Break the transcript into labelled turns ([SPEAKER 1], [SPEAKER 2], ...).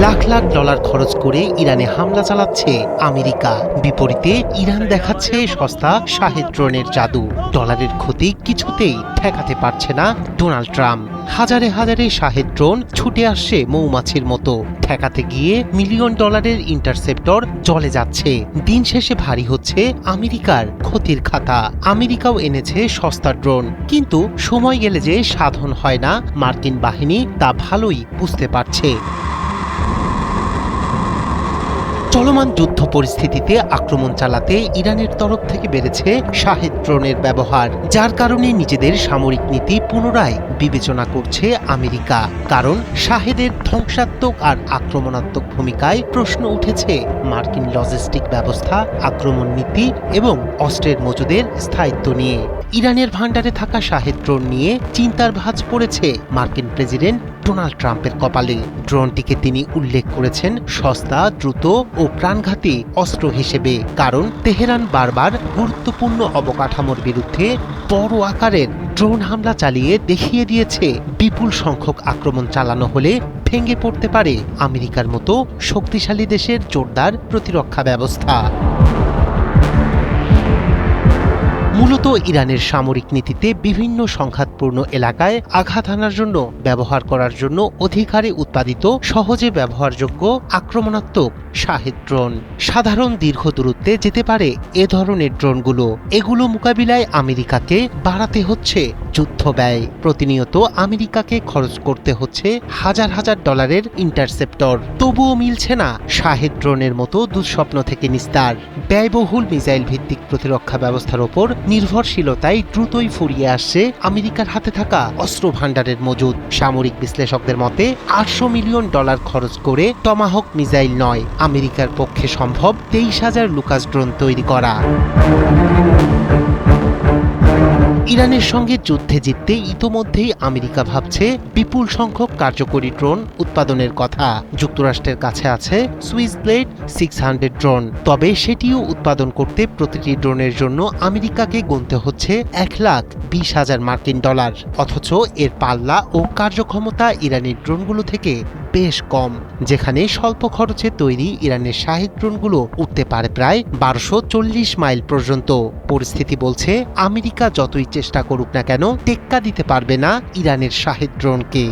[SPEAKER 1] Lakh lakh dollar খরচ করে ইরানে হামলা চালাচ্ছে আমেরিকা। বিপরীতে ইরান দেখাচ্ছে সস্তা শাহেদ ড্রোনের জাদু। ডলারের ক্ষতি কিছুতেই ঠেকাতে পারছে না ডোনাল্ড ট্রাম্প। হাজারে হাজারে শাহেদ ড্রোন ছুটে আসছে মৌমাছির মতো। ঠেকাতে গিয়ে মিলিয়ন ডলারের ইন্টারসেপ্টর জ্বলে যাচ্ছে। দিন শেষে ভারী হচ্ছে আমেরিকার ক্ষতির খাতা। আমেরিকাও এনেছে সস্তা ড্রোন, কিন্তু সময় গেলে যে সাধন হয় না মার্কিন বাহিনী তা ভালোই বুঝতে পারছে। চলমান যুদ্ধ পরিস্থিতিতে আক্রমণ চালাতে ইরানের তরফ থেকে বেড়েছে শাহেদ ড্রোনের ব্যবহার, যার কারণে নিজেদের সামরিক নীতি পুনরায় বিবেচনা করছে আমেরিকা। কারণ শাহেদের ধ্বংসাত্মক আর আক্রমণাত্মক ভূমিকায় প্রশ্ন উঠেছে মার্কিন লজিস্টিক ব্যবস্থা, আক্রমণ নীতি এবং অস্ত্রের মজুদের স্থায়িত্ব নিয়ে। ইরানের ভান্ডারে থাকা শাহেদ ড্রোন নিয়ে চিন্তার ভাঁজ পড়েছে মার্কিন প্রেসিডেন্ট ডোনাল্ড ট্রাম্পের কপালে। ড্রোনটিকে তিনি উল্লেখ করেছেন সস্তা, দ্রুত ও প্রাণঘাতী অস্ত্র হিসেবে। কারণ তেহরান বারবার গুরুত্বপূর্ণ অবকাঠামোর বিরুদ্ধে বড় আকারের ড্রোন হামলা চালিয়ে দেখিয়ে দিয়েছে বিপুল সংখ্যক আক্রমণ চালানো হলে ভেঙে পড়তে পারে আমেরিকার মতো শক্তিশালী দেশের জোরদার প্রতিরক্ষা ব্যবস্থা। মূলত ইরানের সামরিক নীতিতে বিভিন্ন সংঘাতপূর্ণ এলাকায় আঘাত হানার জন্য ব্যবহার করার জন্য অধিকারে উৎপাদিত সহজে ব্যবহারযোগ্য আক্রমণাত্মক শাহেদ ড্রোন। সাধারণ দীর্ঘ দূরত্বে যেতে পারে এ ধরনের ড্রোনগুলো। এগুলো মোকাবিলায় আমেরিকাকে বাড়াতে হচ্ছে যুদ্ধ ব্যয়। প্রতিনিয়ত আমেরিকাকে খরচ করতে হচ্ছে হাজার হাজার ডলারের ইন্টারসেপ্টর। তবুও মিলছে না শাহেদ ড্রোনের মতো দুঃস্বপ্ন থেকে নিস্তার। ব্যয়বহুল মিসাইল ভিত্তিক প্রতিরক্ষা ব্যবস্থার ওপর নির্ভরশীলতায় দ্রুতই ফুরিয়ে আসছে আমেরিকার হাতে থাকা অস্ত্র ভাণ্ডারের মজুদ। সামরিক বিশ্লেষকদের মতে ৮০০ মিলিয়ন ডলার খরচ করে টমাহক মিসাইল নয়, আমেরিকার পক্ষে সম্ভব ২৩,০০০ লুকাস ড্রোন তৈরি করা। ইরানের সঙ্গে যুদ্ধে জিততে ইতোমধ্যেই আমেরিকা ভাবছে বিপুল সংখ্যক কার্যকরী ড্রোন উৎপাদনের কথা। যুক্তরাষ্ট্রের কাছে আছে সুইস ব্লেড 600 ড্রোন, তবে সেটিও উৎপাদন করতে প্রতিটি ড্রোনের জন্য আমেরিকাকে গুনতে হচ্ছে ১,২০,০০০ মার্কিন ডলার। অথচ এর পাল্লা ও কার্যক্ষমতা ইরানের ড্রোনগুলো থেকে বেশ কম। যেখানে স্বল্প খরচে তৈরি ইরানের শাহেদ ড্রোনগুলো উঠতে পারে প্রায় ১২৪০ মাইল পর্যন্ত। পরিস্থিতি বলছে আমেরিকা যতই চেষ্টা করুক না কেন টেক্কা দিতে পারবে না ইরানের শাহেদ ড্রোনকে।